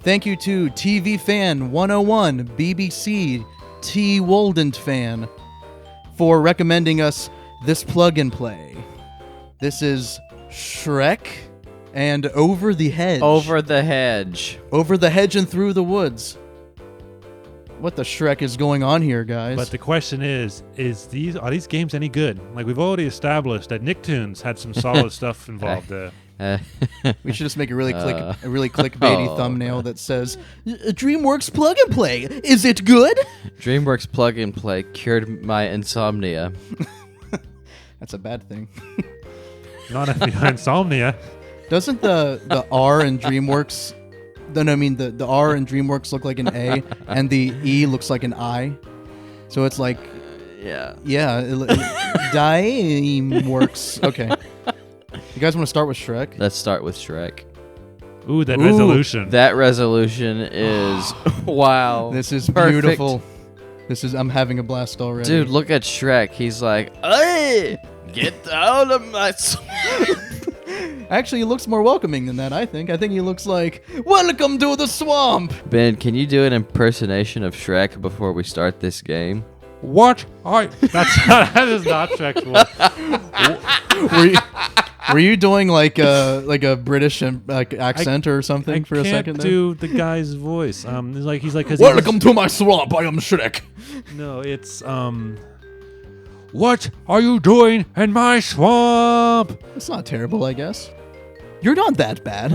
Thank you to TV Fan 101, BBC T. Woldent Fan, for recommending us this plug and play. This is Shrek and Over the Hedge. Over the Hedge. Over the Hedge and Through the Woods. What the Shrek is going on here, guys? But the question is are these games any good? Like, we've already established that Nicktoons had some solid stuff involved there. We should just make a really clickbaity thumbnail that says, Dreamworks Plug and Play. Is it good? Dreamworks Plug and Play cured my insomnia. That's a bad thing. Not if you have insomnia. Doesn't the R in Dreamworks... the R in Dreamworks look like an A, and the E looks like an I. So it's like... Yeah. Dreamworks. Okay. You guys want to start with Shrek? Let's start with Shrek. Ooh, that resolution. That resolution is... wow. This is perfect. Beautiful. I'm having a blast already. Dude, look at Shrek. He's like, hey, get out of my swamp. Actually, he looks more welcoming than that, I think. I think he looks like, welcome to the swamp! Ben, can you do an impersonation of Shrek before we start this game? What? That is not Shrek's voice. Were you doing like a British accent or something for a second there? I can't do the guy's voice. He's like, welcome to my swamp. I am Shrek. No, it's what are you doing in my swamp? It's not terrible, I guess. You're not that bad.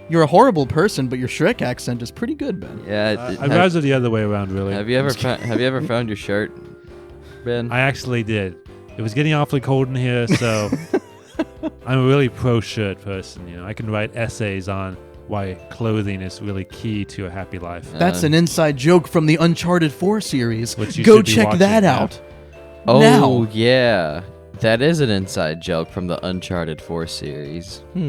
You're a horrible person, but your Shrek accent is pretty good, Ben. Yeah, I'd rather the other way around, really. Have you ever found your shirt, Ben? I actually did. It was getting awfully cold in here, so I'm a really pro-shirt person. You know, I can write essays on why clothing is really key to a happy life. That's an inside joke from the Uncharted 4 series. Which Go check that out. Oh, now. Yeah. That is an inside joke from the Uncharted 4 series. Okay,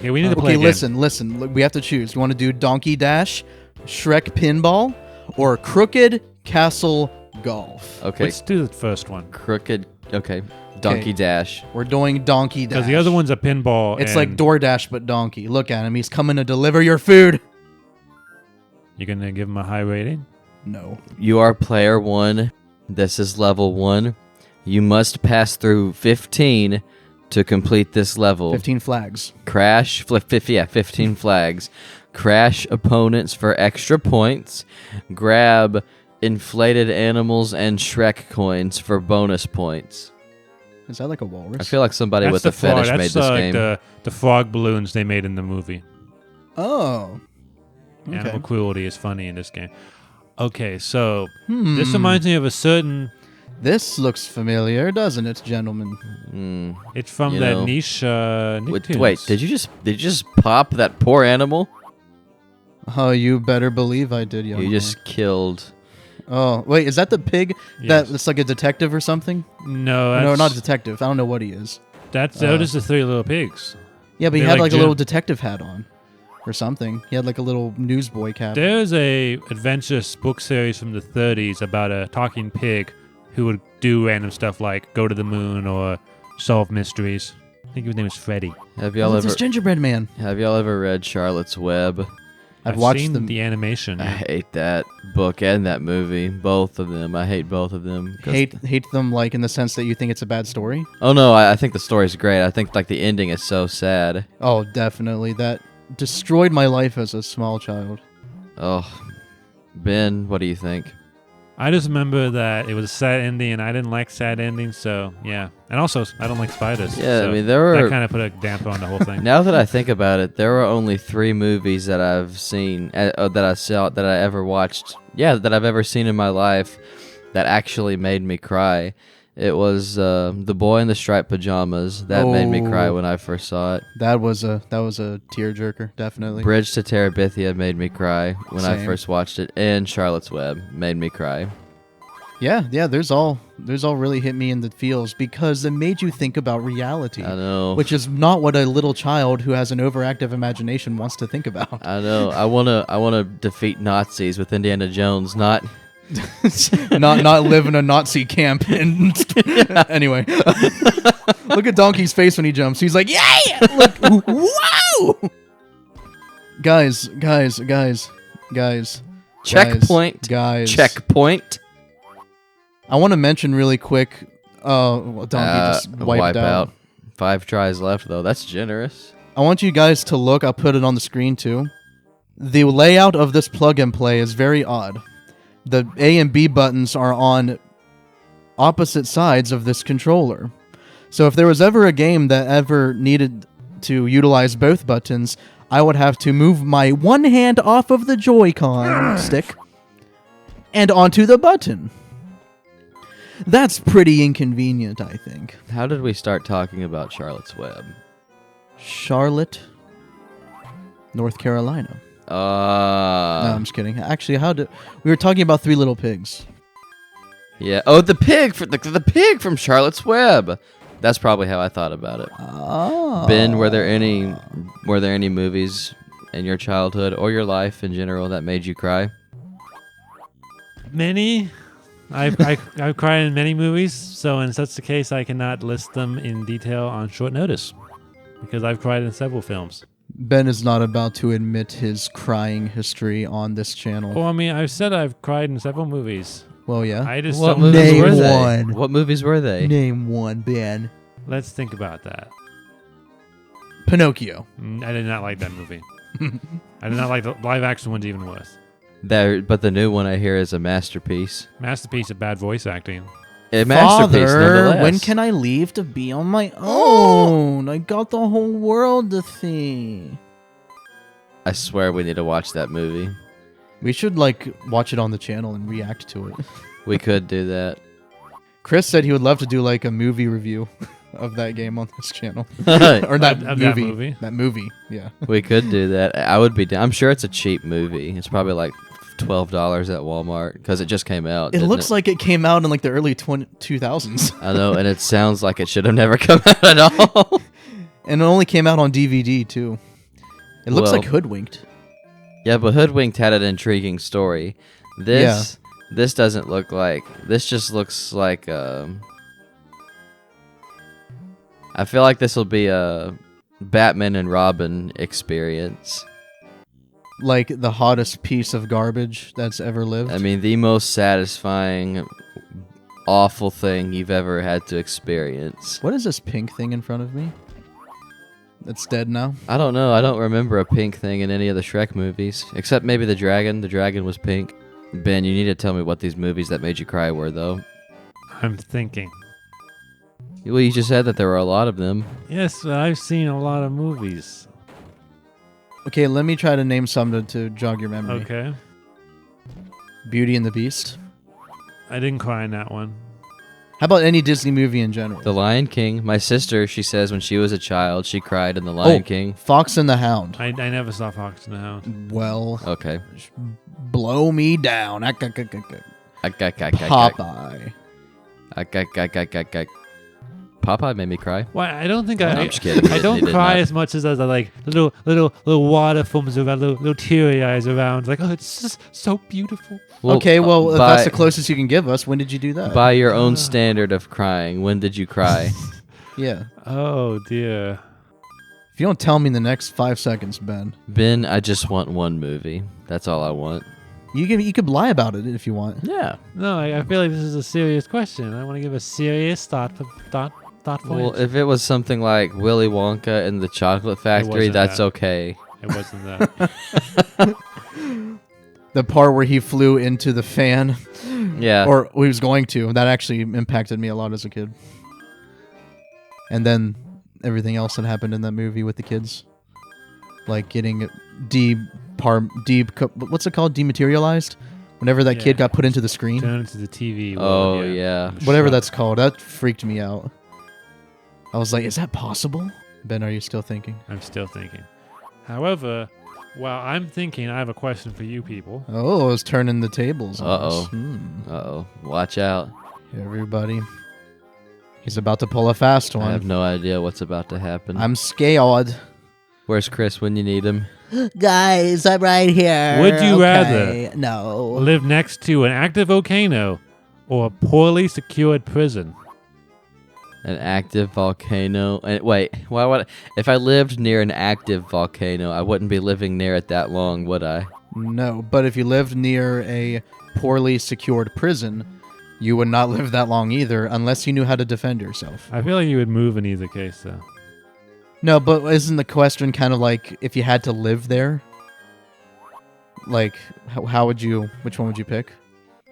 we need to play again. Listen. Look, we have to choose. You want to do Donkey Dash, Shrek Pinball, or Crooked Castle Golf? Okay. Let's do the first one. Crooked. Okay. Donkey Dash. We're doing Donkey Dash. Because the other one's a pinball. It's like DoorDash, but donkey. Look at him. He's coming to deliver your food. You're going to give him a high rating? No. You are player 1. This is level 1. You must pass through 15 to complete this level. 15 flags. 15 flags. Crash opponents for extra points. Grab inflated animals and Shrek coins for bonus points. Is that like a walrus? I feel like somebody with a fetish made this game. That's the frog balloons they made in the movie. Oh. Okay. Animal cruelty is funny in this game. Okay, so this reminds me of a certain... This looks familiar, doesn't it, gentlemen? It's from that niche Nicktoons. Wait, did you just pop that poor animal? Oh, you better believe I did, young You man. just killed... Oh, wait, is that the pig that's like a detective or something? No, No, not a detective. I don't know what he is. Those are the 3 little pigs. Yeah, but he They're had like like a little detective hat on or something. He had like a little newsboy cap. There's a adventure book series from the 30s about a talking pig who would do random stuff like go to the moon or solve mysteries. I think his name is Freddy. Have y'all What's this gingerbread man? Have y'all ever read Charlotte's Web? I've watched seen the animation. I hate that book and that movie. Both of them. I hate both of them. Hate them like in the sense that you think it's a bad story? Oh no, I think the story's great. I think like the ending is so sad. Oh, definitely. That destroyed my life as a small child. Oh, Ben, what do you think? I just remember that it was a sad ending, and I didn't like sad endings, so yeah. And also, I don't like spiders. Yeah, so I mean, there were... that kind of put a damper on the whole thing. Now that I think about it, there were only 3 movies that I've seen, that I ever watched, that I've ever seen in my life that actually made me cry. It was The Boy in the Striped Pajamas. That made me cry when I first saw it. That was a tearjerker, definitely. Bridge to Terabithia made me cry when I Same. first watched it, and Charlotte's Web made me cry. Yeah, there's all really hit me in the feels because it made you think about reality. I know. Which is not what a little child who has an overactive imagination wants to think about. I know. I wanna defeat Nazis with Indiana Jones, not not live in a Nazi camp. And anyway, look at Donkey's face when he jumps. He's like, "Yay! Look, whoa!" Guys. Checkpoint. Guys. Checkpoint. I want to mention really quick. Donkey just wiped out. 5 tries left, though. That's generous. I want you guys to look. I'll put it on the screen too. The layout of this plug and play is very odd. The A and B buttons are on opposite sides of this controller. So if there was ever a game that ever needed to utilize both buttons, I would have to move my one hand off of the Joy-Con stick and onto the button. That's pretty inconvenient, I think. How did we start talking about Charlotte's Web? Charlotte, North Carolina. No, I'm just kidding. Actually, we were talking about Three Little Pigs. Yeah. Oh, the pig the pig from Charlotte's Web. That's probably how I thought about it. Oh. Ben, were there any movies in your childhood or your life in general that made you cry? Many. I've cried in many movies, so in such a case, I cannot list them in detail on short notice because I've cried in several films. Ben is not about to admit his crying history on this channel. Well, I mean, I've said I've cried in several movies. Well, yeah. I just What don't movies Name were they? one. What movies were they? Name one, Ben. Let's think about that. Pinocchio. I did not like that movie. I did not like the live action ones even worse. But the new one I hear is a masterpiece. Masterpiece of bad voice acting. A masterpiece, Father, nonetheless. when can I leave to be on my own? I got the whole world to see. I swear we need to watch that movie. We should, watch it on the channel and react to it. We could do that. Chris said he would love to do, a movie review of that game on this channel. We Or that Of movie. that movie? That movie, yeah. could do that. I would be down. I'm sure it's a cheap movie. It's probably like $12 at Walmart because it just came out. It looks like it came out in, the early 2000s. I know, and it sounds like it should have never come out at all. And it only came out on DVD, too. It looks Well, like Hoodwinked. Yeah, but Hoodwinked had an intriguing story. This doesn't look like. This just looks like. I feel like this will be a Batman and Robin experience. Like the hottest piece of garbage that's ever lived. I mean, the most satisfying, awful thing you've ever had to experience. What is this pink thing in front of me? That's dead now. I don't know. I don't remember a pink thing in any of the Shrek movies, except maybe the dragon. The dragon was pink. Ben, you need to tell me what these movies that made you cry were, though. I'm thinking. Well, you just said that there were a lot of them. Yes, I've seen a lot of movies. Okay, let me try to name some to jog your memory. Okay. Beauty and the Beast. I didn't cry in that one. How about any Disney movie in general? The Lion King. My sister, she says when she was a child, she cried in The Lion King. Fox and the Hound. I never saw Fox and the Hound. Well, Okay. blow me down. Popeye. Popeye made me cry. Well, I don't think No, I'm just kidding. I don't He did cry not. as much as I like little water foams around, little teary eyes around. Like, oh, it's just so beautiful. Okay, well, if by, that's the closest you can give us, when did you do that? by your own standard of crying, when did you cry? Yeah. Oh dear. If you don't tell me in the next 5 seconds, Ben, Ben, I just want one movie. That's all I want. you could lie about it if you want. Yeah. No, I feel like this is a serious question. I want to give a serious thoughtful Well, answer. if it was something like Willy Wonka and the Chocolate Factory, wasn't that's that. okay. It wasn't that. The part where he flew into the fan, Yeah. or he was going to, that actually impacted me a lot as a kid. And then everything else that happened in that movie with the kids, like getting what's it called? Dematerialized? Whenever that kid got put into the screen. Turn into the TV. Oh, world, yeah. Whatever that's called. That freaked me out. I was like, is that possible? Ben, are you still thinking? I'm still thinking. However, while I'm thinking, I have a question for you people. Oh, it's turning the tables on Uh-oh. us. Uh-oh. Watch out. Everybody. He's about to pull a fast I one. have no idea what's about to happen. I'm scared. Where's Chris when you need him? Guys, I'm right here. Would you rather No. live next to an active volcano or a poorly secured prison? An active volcano. And wait, why would if I lived near an active volcano, I wouldn't be living near it that long, would I? No, but if you lived near a poorly secured prison, you would not live that long either, unless you knew how to defend yourself. I feel like you would move in either case, though. No, but isn't the question kind of like if you had to live there? Like, how would you? Which one would you pick?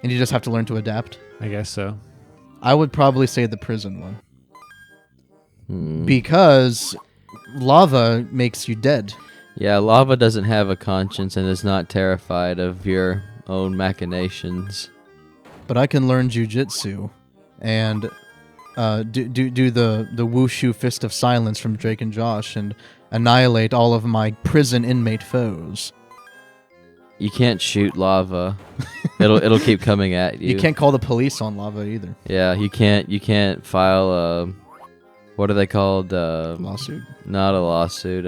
And you just have to learn to adapt. I guess so. I would probably say the prison one. Hmm. Because lava makes you dead. Yeah, lava doesn't have a conscience and is not terrified of your own machinations. But I can learn jujitsu and do the wushu fist of silence from Drake and Josh and annihilate all of my prison inmate foes. You can't shoot lava. It'll keep coming at you. You can't call the police on lava either. Yeah, you can't file a what are they called? Lawsuit. Not a lawsuit.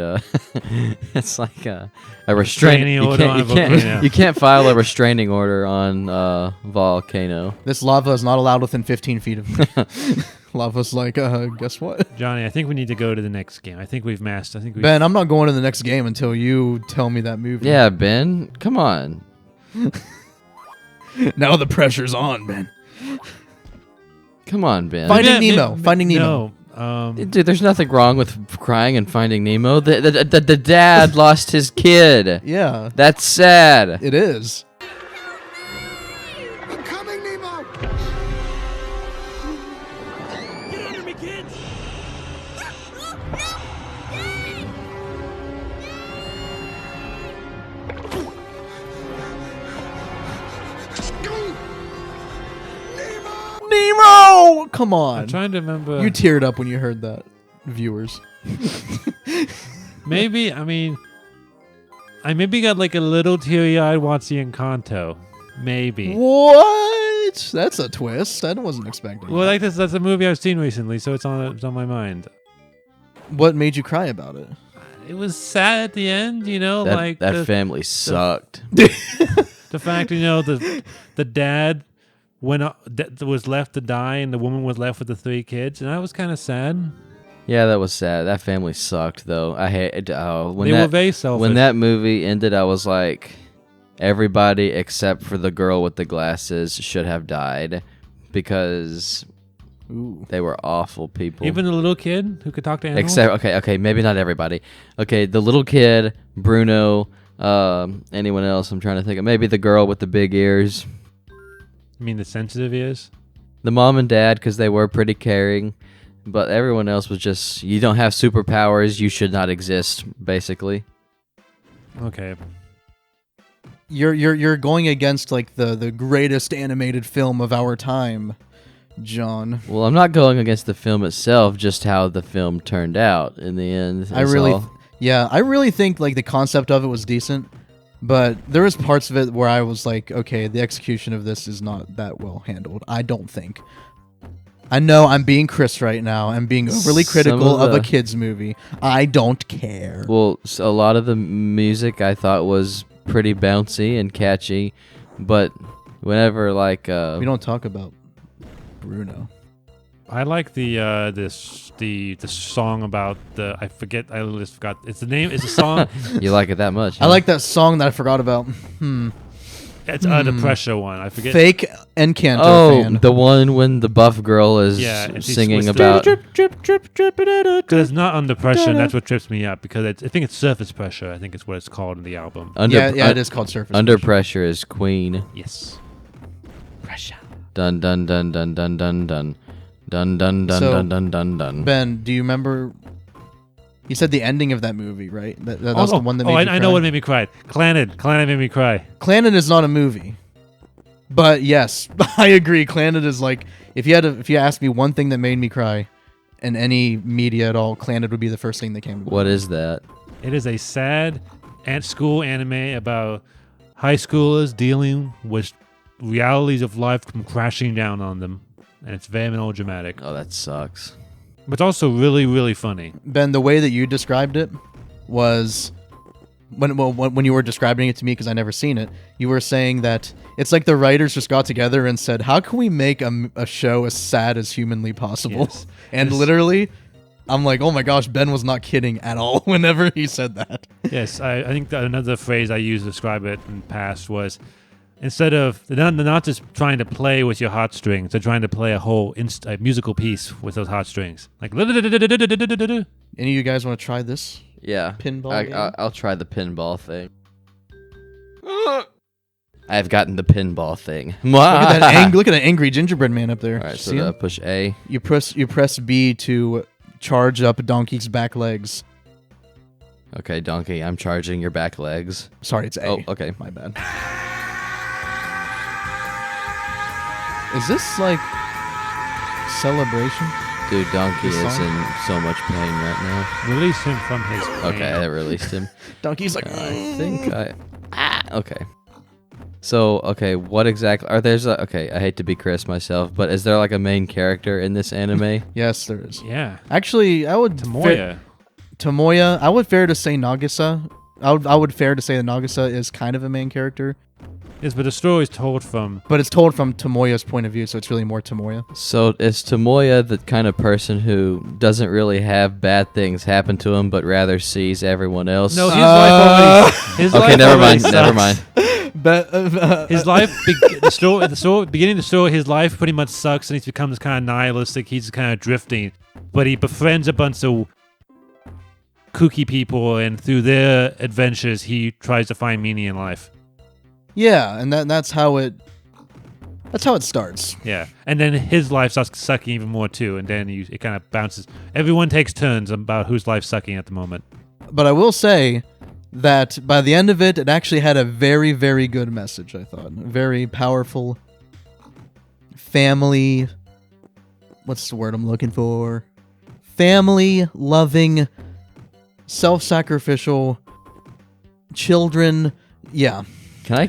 It's like a restraining order on a volcano. You can't file a restraining order on volcano. This lava is not allowed within 15 feet of me. Lava's like, guess what? Johnny, I think we need to go to the next game. I think we've mastered. Ben, I'm not going to the next game until you tell me that movie. Yeah, Ben, come on. Now the pressure's on, Ben. Come on, Ben. Finding Nemo. Finding Nemo. No. Dude, there's nothing wrong with crying and Finding Nemo. The dad lost his kid. Yeah. That's sad. It is. I'm coming, Nemo! Get under me, kids! Nemo! Come on. I'm trying to remember. You teared up when you heard that, viewers. Maybe, I mean, I maybe got like a little teary-eyed watching Encanto. Maybe. What? That's a twist. I wasn't expecting Well, that. like that's a movie I've seen recently, so it's on my mind. What made you cry about it? It was sad at the end, you know, like That family sucked. the fact, you know, the dad was left to die, and the woman was left with the 3 kids, and that was kind of sad. Yeah, that was sad. That family sucked, though. I hate. When They were very selfish. When that movie ended, I was like, everybody except for the girl with the glasses should have died because Ooh. they were awful people. Even the little kid who could talk to animals. Except, okay, maybe not everybody. Okay, the little kid, Bruno, anyone else? I'm trying to think of. Maybe the girl with the big ears. I mean, the sensitive ears. The mom and dad, because they were pretty caring. But everyone else was just, you don't have superpowers, you should not exist, basically. Okay. You're going against like the greatest animated film of our time, John. Well, I'm not going against the film itself, just how the film turned out in the end. I really think like the concept of it was decent, but there was parts of it where I was like, okay, the execution of this is not that well handled. I don't think. I know I'm being Chris right now. I'm being overly critical of a kids movie. I don't care. Well, a lot of the music I thought was pretty bouncy and catchy, but whenever like we don't talk about Bruno. I like the song about the I literally forgot it's the name. It's a song. you like it that much. I like that song that I forgot about. It's the pressure one. I forget. Fake Encanto fan. The one when the buff girl is and she's singing twisted. about. Because it's not under pressure, and that's what trips me up. Because I think it's surface pressure. I think it's what it's called in the album. It is called Surface Under Pressure. pressure is Queen. Yes. Pressure. Dun dun dun dun dun dun dun dun dun dun So, dun dun dun dun. Ben, do you remember? You said the ending of that movie, right? That was the one that made you cry. I know what made me cry. Clannad made me cry. Clannad is not a movie, but yes, I agree. Clannad is like if you asked me one thing that made me cry in any media at all, Clannad would be the first thing that came to mind. What is that? It is a sad at-school anime about high schoolers dealing with realities of life come crashing down on them, and it's very melodramatic. Oh, that sucks. But it's also really, really funny. Ben, the way that you described it was when you were describing it to me, because I never seen it, you were saying that it's like the writers just got together and said, how can we make a show as sad as humanly possible? Yes. And Yes. literally, I'm like, oh my gosh, Ben was not kidding at all whenever he said that. Yes, I think that another phrase I used to describe it in the past was, instead of they're not just trying to play with your heartstrings, they're trying to play a whole a musical piece with those heartstrings. Like, Any of you guys want to try this? Yeah. Pinball game? I'll try the pinball thing. I've gotten the pinball thing. Look at that angry gingerbread man up there. All right, See so him? push A. You press B to charge up Donkey's back legs. Okay, Donkey, I'm charging your back legs. Sorry, it's A. Oh, okay. My bad. Is this like celebration? Dude, Donkey This is song? in so much pain right release him from his now. pain. Okay, I released him. Donkey's like, I think okay. So, okay, what exactly are there's a okay, I hate to be Chris myself, but is there like a main character in this anime? yes, there is. Yeah. Actually, I would Tomoya. Tomoya. I would fair to say Nagisa. I would fair to say that Nagisa is kind of a main character, Yes, but the story is told from. but it's told from Tomoya's point of view, so it's really more Tomoya. So, is Tomoya the kind of person who doesn't really have bad things happen to him, but rather sees everyone else? No, his life already. His Okay, life never already mind. Never sucks. mind. But His life, the story, beginning of the story, his life pretty much sucks, and he's become this kind of nihilistic. He's kind of drifting, but he befriends a bunch of kooky people, and through their adventures, he tries to find meaning in life. yeah, and that's how it starts. Yeah, and then his life starts sucking even more too, and then it kind of bounces. Everyone takes turns about whose life's sucking at the moment. But I will say that by the end of it, it actually had a very, very good message, I thought. Very powerful family... What's the word I'm looking for? Family-loving, self-sacrificial children. Yeah. Can I?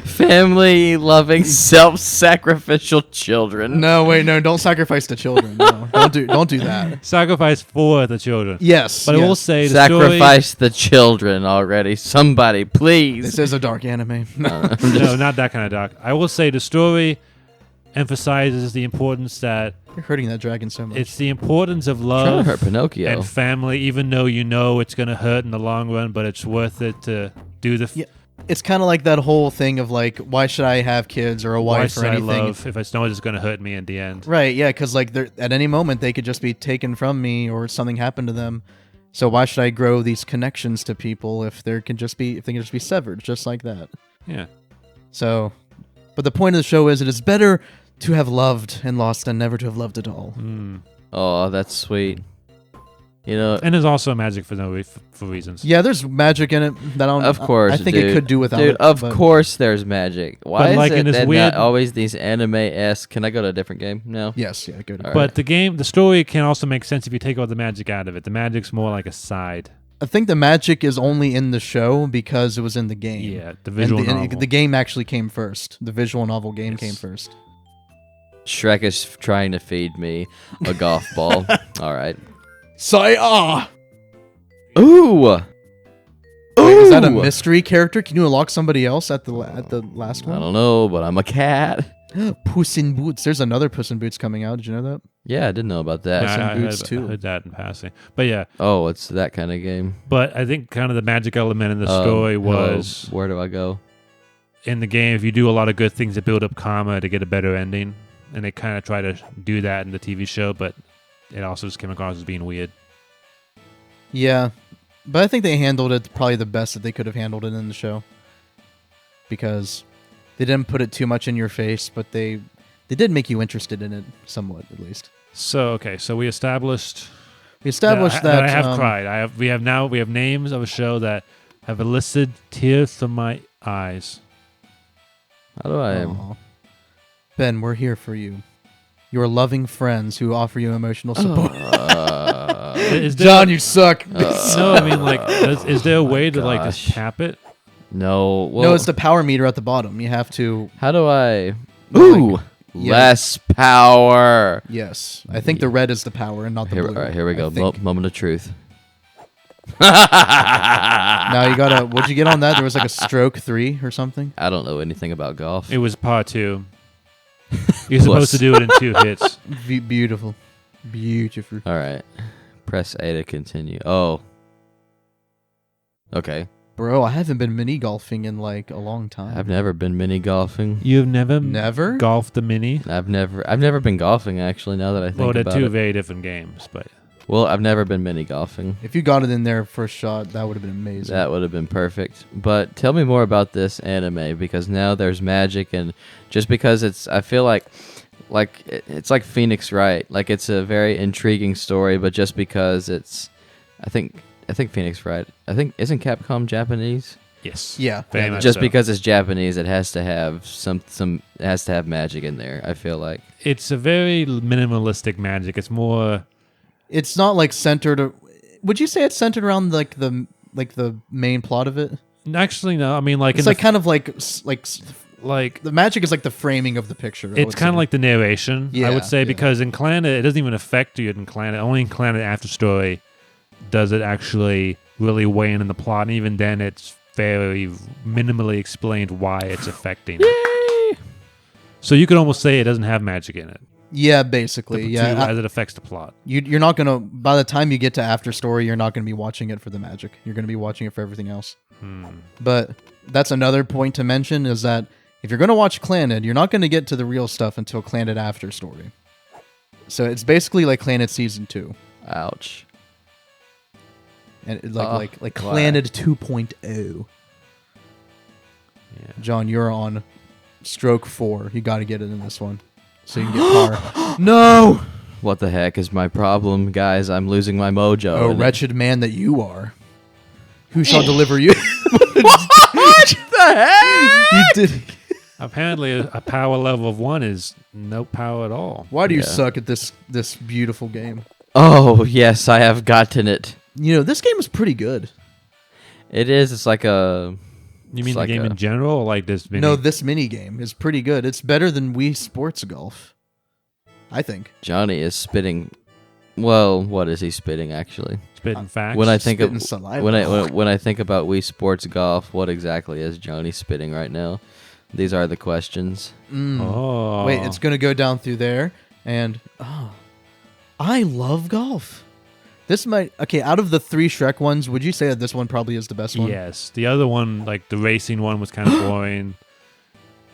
Family loving, self-sacrificial children. No, wait, no, don't sacrifice the children. No, don't do that. Sacrifice for the children. Yes. But I will say the Sacrifice the children already. Somebody, please. This is a dark anime. story, no, not that kind of doc. I will say the story emphasizes the importance that You're hurting that dragon so much. it's the importance of Trying to love hurt Pinocchio. and family, even though you know it's going to hurt in the long run, but it's worth it to do the. Yeah. It's kind of like that whole thing of like, why should I have kids or a Why wife should or I anything? love if it's not just going to hurt me in the end? Right, yeah, because like they're, at any moment they could just be taken from me or something happened to them. So why should I grow these connections to people if they can just be severed just like that? Yeah. So, but the point of the show is it is better to have loved and lost than never to have loved at all. Mm. Oh, that's sweet. You know, And there's also magic for for reasons. Yeah, there's magic in it that of course, I think dude. it could do without Dude, it. of but- course there's magic. Why But like is in it this that weird- not always these anime-esque? Can I go to a different game? No. Yes, yeah, good. All But the story can also make sense if you take all the magic out of it. The magic's more like a side. I think the magic is only in the show because it was in the game. Yeah, the And visual novel. the game actually came first. The visual novel game Yes. came first. Shrek is trying to feed me a golf ball. All right. Say-ah! Ooh. Wait, is that a Ooh. mystery character? Can you unlock somebody else at the last I one? don't know, but I'm a cat. Puss in Boots. There's another Puss in Boots coming out. Did you know that? Yeah, I didn't know about that. Yeah, Puss in I Boots heard, too. I heard that in passing. But yeah, Oh, it's that kind of game. but I think kind of the magic element in the story was Where do I go? in the game, if you do a lot of good things to build up karma to get a better ending, and they kind of try to do that in the TV show, but it also just came across as being weird. Yeah, but I think they handled it probably the best that they could have handled it in the show, because they didn't put it too much in your face, but they did make you interested in it somewhat, at least. So okay, so we established We established that I have cried. We have names of a show that have elicited tears from my eyes. How do I? Aw. Ben, we're here for you. Your loving friends who offer you emotional support. Is there, John, you suck. no, I mean like, is there a way to like gosh. just tap it? No. Well, No, it's the power meter at the bottom. You have to. How do I? Well, Ooh. Less power. Yes. I think the red is the power and not the blue. All right, here we go. I think. Moment of truth. Now you gotta. What'd you get on that? There was like a stroke 3 or something. I don't know anything about golf. It was par 2. You're supposed to do it in 2 hits. Beautiful. Beautiful. All right. Press A to continue. Oh. Okay. Bro, I haven't been mini golfing in like a long time. I've never been mini golfing. You've never Never? golfed a mini? I've never been golfing actually. Now that I think Well, they're about 2 it. very different games, but Well, I've never been mini golfing. If you got it in there first shot, that would have been amazing. That would have been perfect. But tell me more about this anime because now there's magic and just because I feel like it's like Phoenix Wright. Like it's a very intriguing story, but just because I think Phoenix Wright. Isn't Capcom Japanese? yes. Yeah. Very much Just so. because it's Japanese, it has to have it has to have magic in there. I feel like. It's a very minimalistic magic. It's more... It's not like centered. Would you say it's centered around like the main plot of it? Actually, no. I mean, like... It's like kind of like like the magic is like the framing of the picture. I it's would kind of say. like the narration, I Yeah, would say, yeah. because in Clannad, it doesn't even affect you in Clannad. Only in Clannad After Story does it actually really weigh in the plot, and even then, it's very minimally explained why it's affecting it. So you could almost say it doesn't have magic in it. Yeah, basically. As it affects the plot. You're not gonna. By the time you get to After Story, you're not gonna be watching it for the magic. You're gonna be watching it for everything else. But that's another point to mention is that if you're gonna watch Clannad, you're not gonna get to the real stuff until Clannad After Story. So it's basically like Clannad Season 2, Ouch. and Why? Clannad 2.0. Yeah. John, you're on stroke 4. You got to get it in this one, so you can get par. No! What the heck is my problem, guys? I'm losing my mojo. Oh, and- wretched man that you are. Who shall deliver you? What the heck? You did. Apparently, a power level of 1 is no power at all. Why do you Yeah. suck at this beautiful game? Oh, yes, I have gotten it. You know, this game is pretty good. It is. It's like a... You mean It's the like game a- in general, or like this? Mini? No, this mini game is pretty good. It's better than Wii Sports Golf, I think. Johnny is spitting... Well, what is he spitting, actually? spitting facts. When I think of... Spitting saliva. When I think about Wii Sports Golf, what exactly is Johnny spitting right now? These are the questions. Oh, Wait, it's going to go down through there, and I love golf. This might out of the 3 Shrek ones, would you say that this one probably is the best one? Yes, the other one, like the racing one, was kind of boring,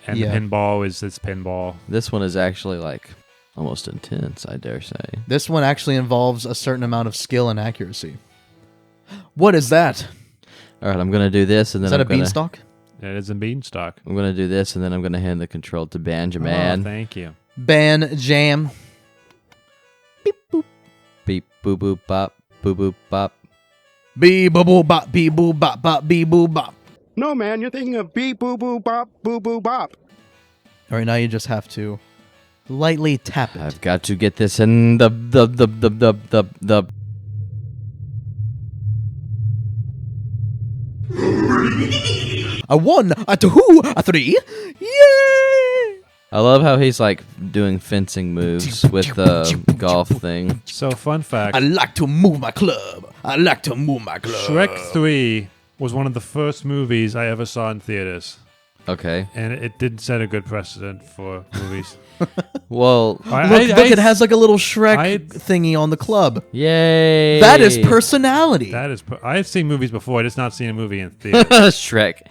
and Yeah. the pinball is it's pinball. This one is actually like almost intense, I dare say. This one actually involves a certain amount of skill and accuracy. What is that? All right, I'm gonna do this, and then Is that I'm a gonna beanstalk? It is a beanstalk. I'm gonna do this, and then I'm gonna hand the control to Oh, Benjamin. thank you. Ban jam. Beep boop boop bop boop boop bop. Bee boo boo bop bee boo bop bop bee boo bop. No, man, you're thinking of beep boo boo bop boo boo bop. All right, now you just have to lightly tap it. I've got to get this in the. A 1, a 2, a 3. Yay! I love how he's like doing fencing moves with the golf thing. So, fun fact: I like to move my club. I like to move my club. Shrek 3 was one of the first movies I ever saw in theaters, Okay. and it did set a good precedent for movies. Well, Look, it has like a little Shrek thingy on the club. yay! That is personality. That is, I've seen movies before. I just not seen a movie in theater. Shrek.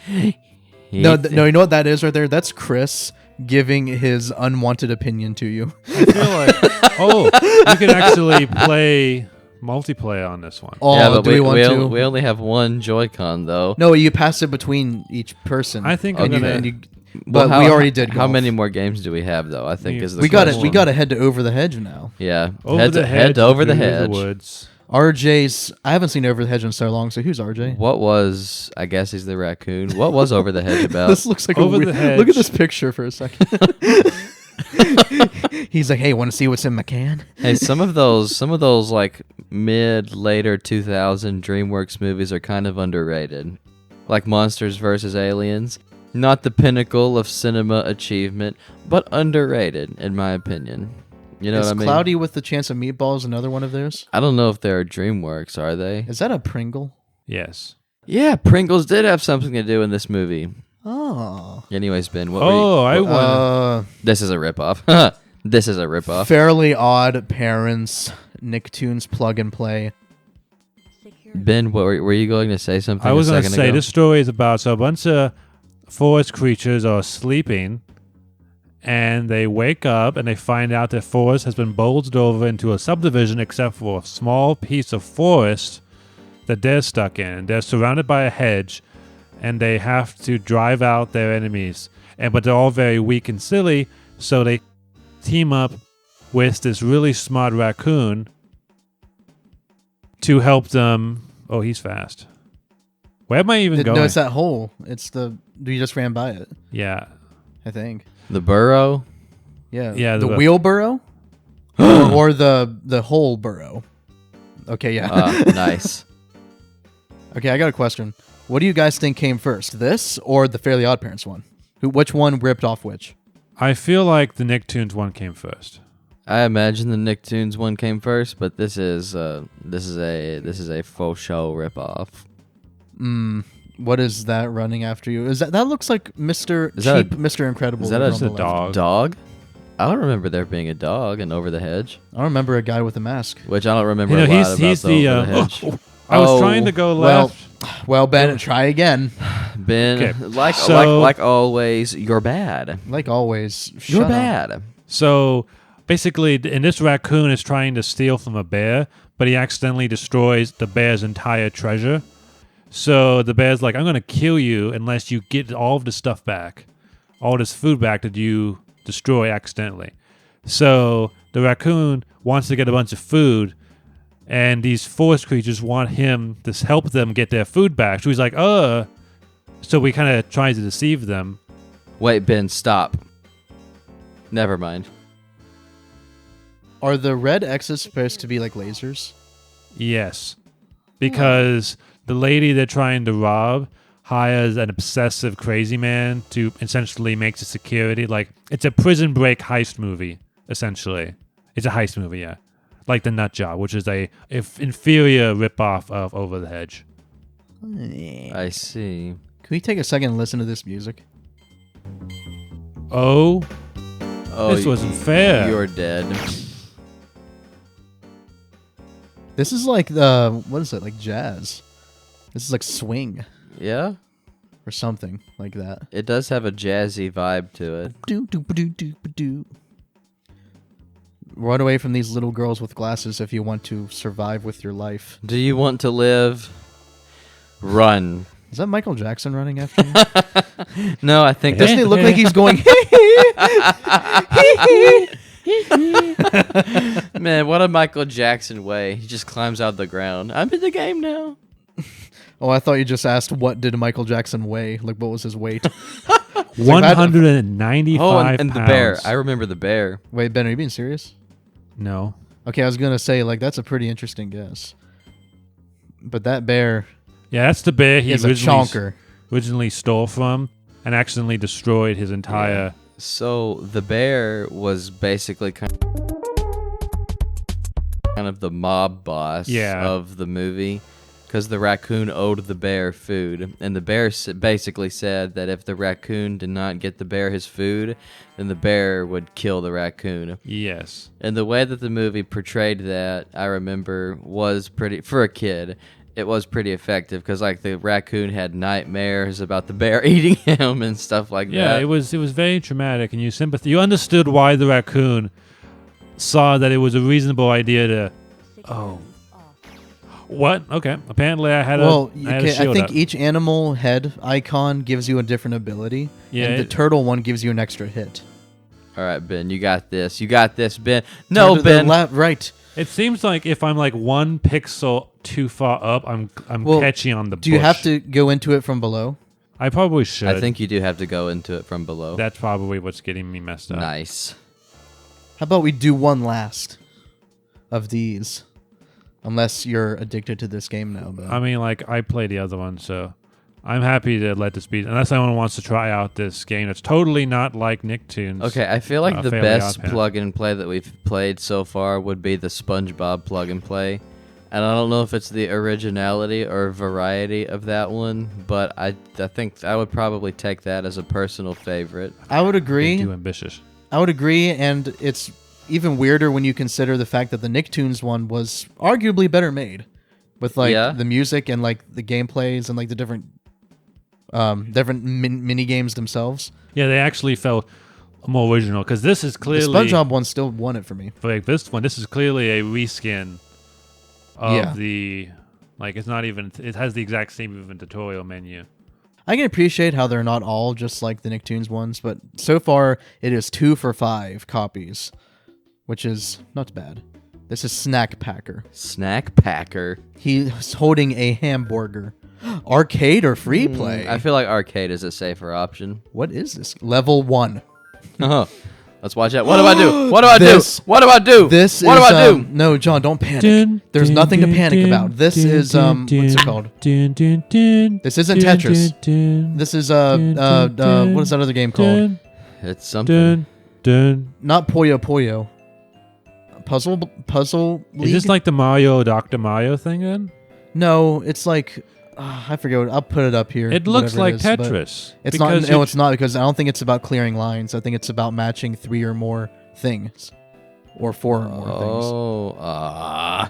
No, no, you know what that is right there? That's Chris giving his unwanted opinion to you. I feel like, you can actually play multiplayer on this one. Oh, yeah, but do we want to? we only have one Joy-Con though. No, you pass it between each person. I think and I'm you, gonna- and you, Well, but we already did. How golf. many more games do we have though? I think is the We got to question. we got to head to Over the Hedge now. Yeah, Over the hedge, head to over the through hedge. woods. RJ's. I haven't seen Over the Hedge in so long. So who's RJ? What was? I guess he's the raccoon. What was over the hedge about? This looks like Over a the weird, Hedge. Look at this picture for a second. He's like, "Hey, want to see what's in my can?" Hey, some of those like later 2000 DreamWorks movies are kind of underrated, like Monsters vs Aliens. Not the pinnacle of cinema achievement, but underrated, in my opinion. You know Is what I mean? Cloudy with the Chance of Meatballs another one of theirs? I don't know if they're Dreamworks, are they? Is that a Pringle? Yes. Yeah, Pringles did have something to do in this movie. Oh. Anyways, Ben, what were you... Oh, I want. This is a ripoff. This is a ripoff. Fairly Odd Parents, Nicktoons Plug and Play. Ben, what were you going to say something I was going going to to say ago? this story is about so a bunch of forest creatures are sleeping, and they wake up and they find out that forest has been bulged over into a subdivision, except for a small piece of forest that they're stuck in. They're surrounded by a hedge, and they have to drive out their enemies. But they're all very weak and silly, so they team up with this really smart raccoon to help them. Oh, he's fast. Where am I even going? No, it's that hole. You just ran by it, Yeah. I think. The burrow? Yeah. Yeah, The the- wheelbarrow? or the whole burrow. Okay, yeah. Nice. Okay, I got a question. What do you guys think came first, this or the Fairly Odd Parents one? Which one ripped off which? I feel like the Nicktoons one came first. I imagine the Nicktoons one came first, but this is a faux show ripoff. What is that running after you? Is that looks like Mr. Is that Cheap, Mr. Incredible? is that over on a the left. dog? Dog? I don't remember there being a dog in Over the Hedge, I don't remember a guy with a mask. which I don't remember You know, a lot he's about the. Over the Hedge. I was Oh, trying to go Well, left. well, Ben, try again. Ben, Okay, like so- always, you're bad. Like always, You're shut up. bad. So basically, and this raccoon is trying to steal from a bear, but he accidentally destroys the bear's entire treasure. So the bear's like, I'm going to kill you unless you get all of the stuff back, all this food back that you destroy accidentally. So the raccoon wants to get a bunch of food, and these forest creatures want him to help them get their food back. So he's like, So he kind of tries to deceive them. Wait, Ben, stop. Never mind. Are the red X's supposed to be like lasers? Yes. Because the lady they're trying to rob hires an obsessive crazy man to essentially make the security. Like, it's a prison break heist movie, essentially. It's a heist movie, yeah. Like The Nut Job, which is a inferior ripoff of Over the Hedge. I see. Can we take a second and listen to this music? Oh, this y- wasn't fair. You're dead. This is like what is it? Like jazz. This is like swing Yeah? or something like that. It does have a jazzy vibe to it. Do do do do do. Run away from these little girls with glasses if you want to survive with your life. Do you want to live? Run. Is that Michael Jackson running after you? No, I think Doesn't it look like he's going? Man, what a Michael Jackson way. He just climbs out of the ground. I'm in the game now. Oh, I thought you just asked what did Michael Jackson weigh? Like what was his weight? 195 Oh, and the bear. pounds. I remember the bear. Wait, Ben, are you being serious? No. Okay, I was gonna say like that's a pretty interesting guess, but that bear Yeah, that's the bear he is a chonker. originally stole from and accidentally destroyed his entire... So the bear was basically kind of the mob boss Yeah. of the movie, because the raccoon owed the bear food, and the bear basically said that if the raccoon did not get the bear his food, then the bear would kill the raccoon. Yes. And the way that the movie portrayed that, I remember, was pretty, for a kid, it was pretty effective, because like the raccoon had nightmares about the bear eating him and stuff like Yeah, that. it was very traumatic, and you understood why the raccoon saw that it was a reasonable idea to... Oh. What? Okay. Apparently I had Well, I had a I shield think up. each animal head icon gives you a different ability. Yeah, and the turtle one gives you an extra hit. All right, Ben, you got this. You got this, Ben. No, Turn to the Ben. left, right. It seems like if I'm like 1 pixel too far up, I'm Well, catchy on the Do you bush. have to go into it from below? I probably should. I think you do have to go into it from below. that's probably what's getting me messed up. Nice. How about we do one last of these? Unless you're addicted to this game now, but I mean, like, I play the other one, so I'm happy to let this be, unless anyone wants to try out this game. It's totally not like Nicktoons. Okay, I feel like the Fairly best Odd Parents. plug and play that we've played so far would be the SpongeBob plug and play. And I don't know if it's the originality or variety of that one, but I think I would probably take that as a personal favorite. I would agree. Too ambitious. I would agree, and it's even weirder when you consider the fact that the Nicktoons one was arguably better made, with like the music and like the gameplays and like the different mini games themselves. Yeah, they actually felt more original because this is clearly The SpongeBob one still won it for me. for like this one. This is clearly a reskin of the like. It's not even. It has the exact same even tutorial menu. I can appreciate how they're not all just like the Nicktoons ones, but so far it is 2 for 5 copies, which is not bad. This is Snack Packer. Snack Packer. He's holding a hamburger. Arcade or free play? I feel like arcade is a safer option. What is this? Level 1. Oh, let's watch out. What do I do? What do I This- do? What do I do? This what is, do I do? No, John, don't panic. There's nothing to panic about. This is, what's it called? This isn't Tetris. This is, what is that other game called? It's something. Not Puyo Puyo. Puzzle League? Is this like the Mario Dr. Mario thing then? No, it's like, I forget. I'll put it up here. It looks whatever like it is, but Tetris. It's not. No, it's not, because I don't think it's about clearing lines. I think it's about matching 3 or more things, or 4 or more things. Oh,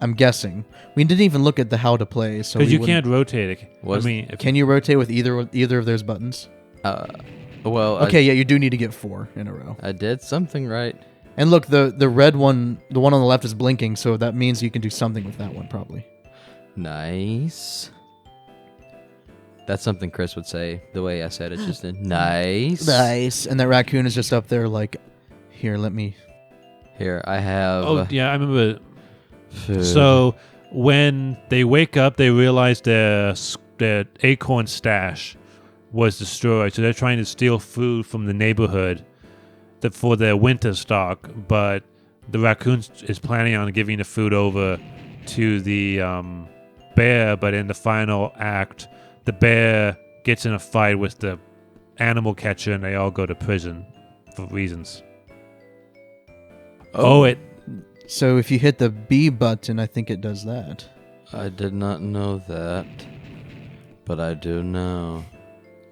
I'm guessing. We didn't even look at the how to play, so because we you wouldn't- can't rotate it. I Was- mean, if Can you rotate with either of those buttons? well. Okay, yeah, you do need to get 4 in a row. I did something right. And look, the red one, the one on the left is blinking, so that means you can do something with that one probably. Nice. That's something Chris would say the way I said it just then. Nice. Nice. And that raccoon is just up there like, here, let me. Here, I have. oh yeah, I remember. food. So when they wake up, they realize their acorn stash was destroyed. So they're trying to steal food from the neighborhood for their winter stock. But the raccoon is planning on giving the food over to the bear. But in the final act, the bear gets in a fight with the animal catcher, and they all go to prison for reasons. So if you hit the B button, I think it does that. I did not know that, but I do now.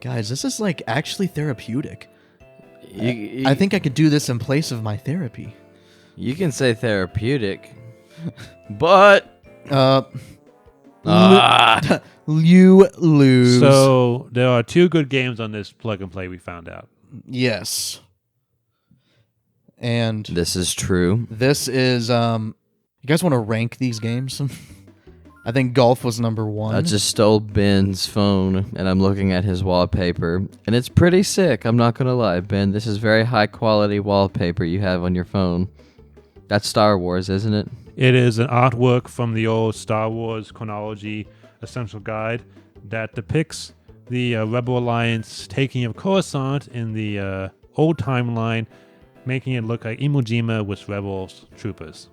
Guys, this is like actually therapeutic. You, I think I could do this in place of my therapy. you can say therapeutic, but You lose. So there are 2 good games on this plug and play we found out. Yes. And this is true. this is you guys want to rank these games? I think golf was number 1. I just stole Ben's phone, and I'm looking at his wallpaper, and it's pretty sick. I'm not gonna lie, Ben. This is very high quality wallpaper you have on your phone. That's Star Wars, isn't it? It is an artwork from the old Star Wars chronology essential guide that depicts the Rebel Alliance taking of Coruscant in the old timeline, making it look like Iwo Jima with Rebel troopers.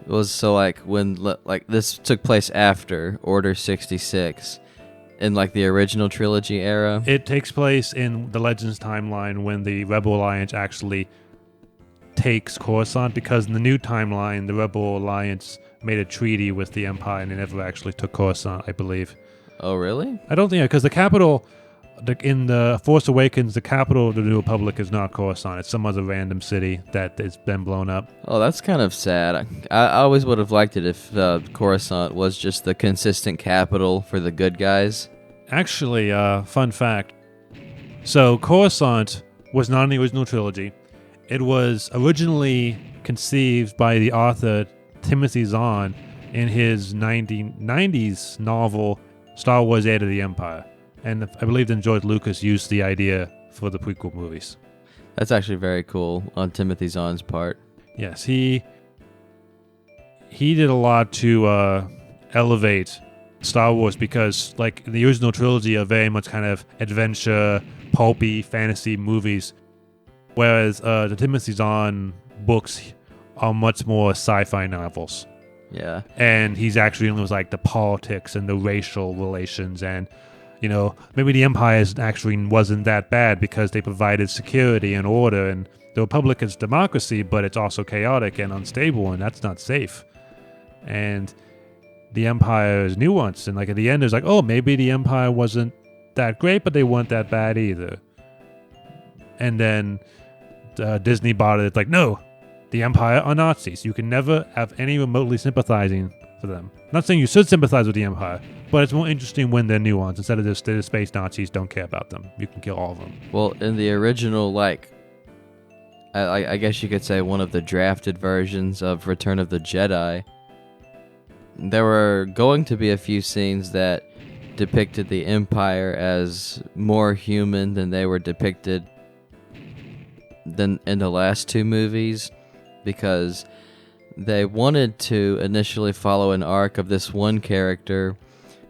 It was so like when like this took place after Order 66 in like the original trilogy era. It takes place in the Legends timeline when the Rebel Alliance actually takes Coruscant, because in the new timeline, the Rebel Alliance made a treaty with the Empire and they never actually took Coruscant, I believe. Oh, really? I don't think, because the capital, in the Force Awakens, the capital of the New Republic is not Coruscant. It's some other random city that has been blown up. Oh, that's kind of sad. I always would have liked it if Coruscant was just the consistent capital for the good guys. Actually, fun fact. So Coruscant was not in the original trilogy. It was originally conceived by the author Timothy Zahn in his 1990s novel Star Wars: Heir to the Empire. And I believe then George Lucas used the idea for the prequel movies. That's actually very cool on Timothy Zahn's part. Yes, he did a lot to elevate Star Wars, because like the original trilogy are very much kind of adventure, pulpy, fantasy movies, whereas the Timothy Zahn books are much more sci-fi novels. Yeah. And he's actually dealing with like the politics and the racial relations and maybe the Empire actually wasn't that bad because they provided security and order, and the Republic is democracy, but it's also chaotic and unstable, and that's not safe. And the Empire is nuanced, and like at the end, it's like, oh, maybe the Empire wasn't that great, but they weren't that bad either. And then Disney bought it. It's like, no, the Empire are Nazis. You can never have any remotely sympathizing for them. I'm not saying you should sympathize with the Empire, but it's more interesting when they're nuanced. Instead of just the space Nazis don't care about them. You can kill all of them. Well, in the original, I guess you could say one of the drafted versions of Return of the Jedi, there were going to be a few scenes that depicted the Empire as more human than they were depicted than in the last two movies, because they wanted to initially follow an arc of this one character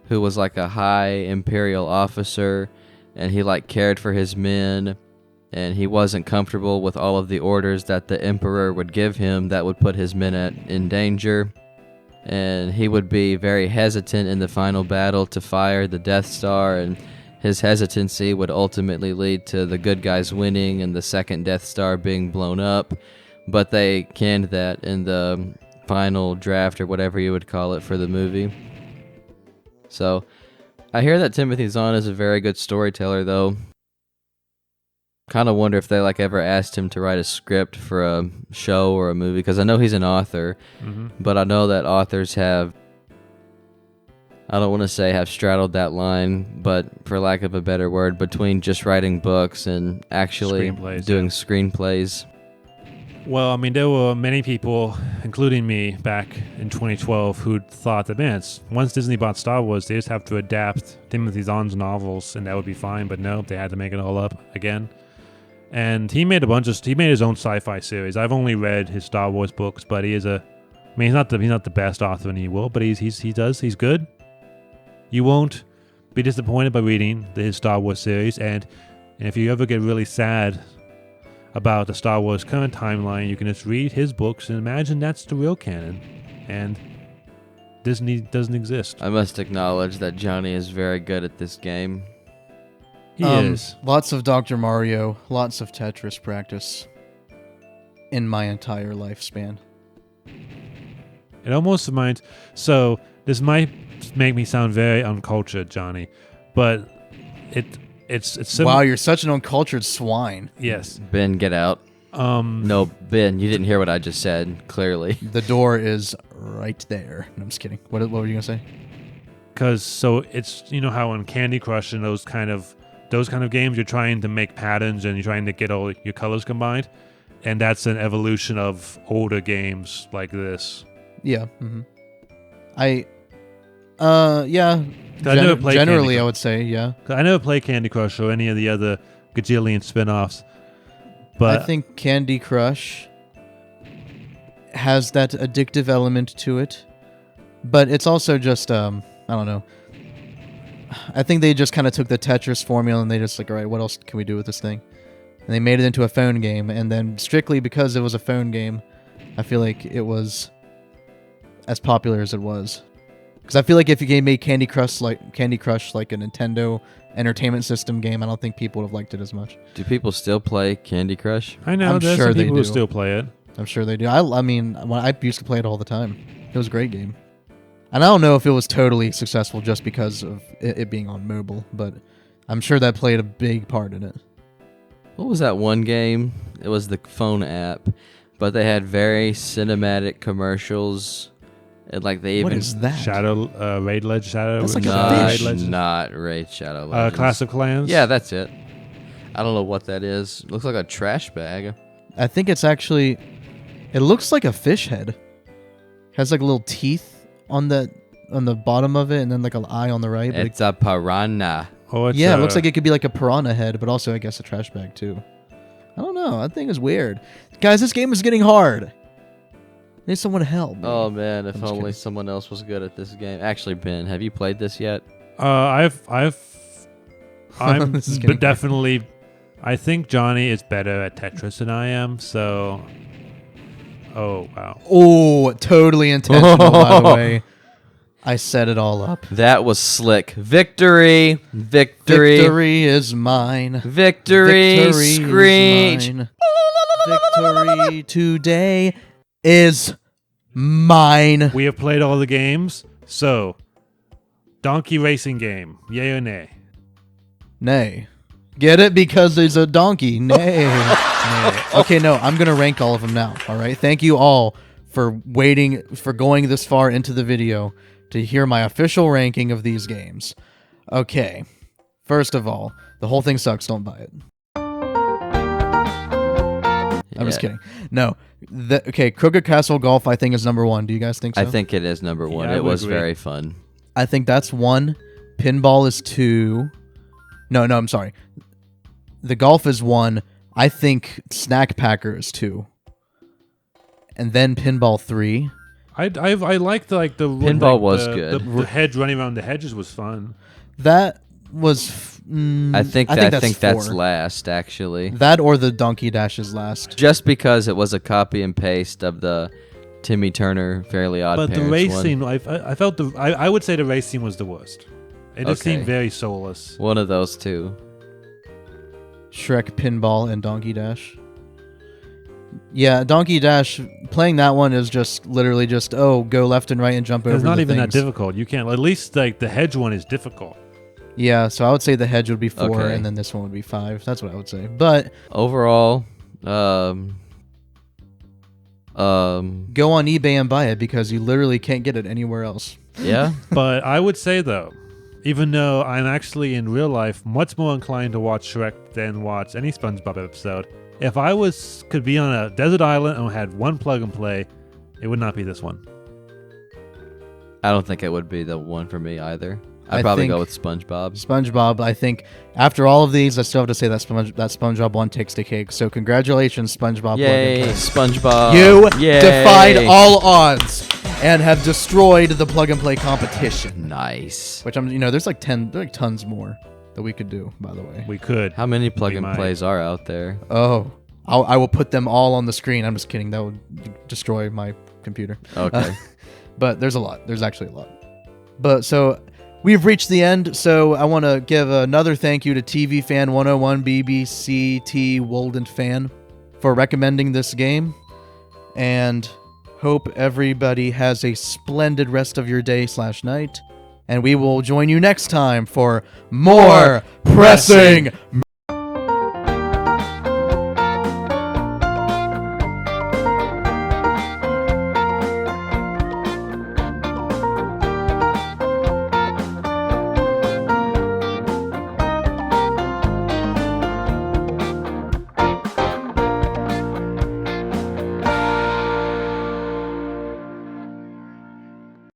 who was like a high Imperial officer, and he cared for his men, and he wasn't comfortable with all of the orders that the Emperor would give him that would put his men in danger, and he would be very hesitant in the final battle to fire the Death Star, and his hesitancy would ultimately lead to the good guys winning and the second Death Star being blown up. But they canned that in the final draft, or whatever you would call it, for the movie. So, I hear that Timothy Zahn is a very good storyteller, though. Kind of wonder if they ever asked him to write a script for a show or a movie, because I know he's an author, but I know that authors have, I don't want to say have straddled that line, but for lack of a better word, between just writing books and actually doing screenplays. Well, I mean, there were many people, including me, back in 2012, who thought that, man, once Disney bought Star Wars, they just have to adapt Timothy Zahn's novels, and that would be fine. But no, they had to make it all up again. And he made he made his own sci-fi series. I've only read his Star Wars books, but he's not the best author in the world, but he's good. You won't be disappointed by reading his Star Wars series, and if you ever get really sad about the Star Wars current timeline, you can just read his books and imagine that's the real canon, and Disney doesn't exist. I must acknowledge that Johnny is very good at this game. He is. Lots of Dr. Mario, lots of Tetris practice in my entire lifespan. It almost reminds... So, this might make me sound very uncultured, Johnny, but it's similar. Wow, you're such an uncultured swine. Yes. Ben, get out. No, Ben, you didn't hear what I just said, clearly. The door is right there. No, I'm just kidding. What were you going to say? Because, so, it's, how in Candy Crush and those kind of games, you're trying to make patterns and you're trying to get all your colors combined, and that's an evolution of older games like this. Yeah. Mm-hmm. Yeah. Generally, I would say, yeah. I never played Candy Crush or any of the other gajillion spin-offs. But I think Candy Crush has that addictive element to it, but it's also just, I don't know. I think they just kind of took the Tetris formula and they just all right, what else can we do with this thing? And they made it into a phone game, and then strictly because it was a phone game, I feel like it was as popular as it was. Because I feel like if you made Candy Crush like a Nintendo Entertainment System game, I don't think people would have liked it as much. Do people still play Candy Crush? I know there's some people who still play it. I'm sure they do. I mean, I used to play it all the time. It was a great game. And I don't know if it was totally successful just because of it being on mobile, but I'm sure that played a big part in it. What was that one game? It was the phone app, but they had very cinematic commercials. And they what even is that? Shadow Raid Legends. That's like a fish. Not Raid Shadow Legends. Clash of Clans. Yeah, that's it. I don't know what that is. It looks like a trash bag. I think it's actually. It looks like a fish head. It has little teeth on the bottom of it, and then an eye on the right. But It's a piranha. Oh, it looks like it could be a piranha head, but also I guess a trash bag too. I don't know. That thing is weird, guys. This game is getting hard. Need someone to help. Oh man, if only someone else was good at this game. Actually, Ben, have you played this yet? I'm definitely. I think Johnny is better at Tetris than I am. So. Oh wow. Oh, totally intentional, by the way. I set it all up. That was slick. Victory. Victory. Victory is mine. Victory. Victory Screech. is mine. Victory today is mine. We have played all the games, so donkey racing game, yay or nay? Nay. Get it? Because there's a donkey. Nay. Nay. Okay, no, I'm going to rank all of them now. All right. Thank you all for waiting, for going this far into the video to hear my official ranking of these games. Okay. First of all, the whole thing sucks. Don't buy it. I'm just kidding. No. Okay, Crooked Castle Golf, I think, is number 1. Do you guys think so? I think it is number 1. Yeah, I it would was agree. very fun. I think that's 1. Pinball is 2. No, I'm sorry. The golf is 1. I think Snack Packer is 2. And then Pinball 3. I liked the Pinball was good. The hedge running around the hedges was fun. That was... I think that's 4. last, actually. That or the Donkey Dash is last. Just because it was a copy and paste of the Timmy Turner Fairly Odd But Parents the race one. scene, I felt I would say the race scene was the worst. It just Okay. seemed very soulless. One of those two. Shrek, Pinball, and Donkey Dash. Yeah, Donkey Dash, playing that one is just literally just, go left and right and jump over It's not the even that things. difficult. You can't. At least like the hedge one is difficult. Yeah, so I would say the Hedge would be 4, Okay. and then this one would be 5. That's what I would say. But Overall, go on eBay and buy it because you literally can't get it anywhere else. yeah. But I would say though, even though I'm actually in real life much more inclined to watch Shrek than watch any SpongeBob episode, if I could be on a desert island and had one plug and play, it would not be this one. I don't think it would be the one for me either. I I'd probably think- go with SpongeBob. SpongeBob, I think, after all of these, I still have to say that SpongeBob one takes the cake. So congratulations, SpongeBob. Yay, Plug and SpongeBob. Play. You Yay. defied all odds and have destroyed the plug and play competition. Nice. Which there's like tons more that we could do. By the way, We could. How many plug We and might. plays are out there? I will put them all on the screen. I'm just kidding. That would destroy my computer. Okay. But there's a lot. There's actually a lot. But so we've reached the end. So I want to give another thank you to TV Fan 101 BBC T Wolden Fan for recommending this game. And hope everybody has a splendid rest of your day/night. And we will join you next time for more pressing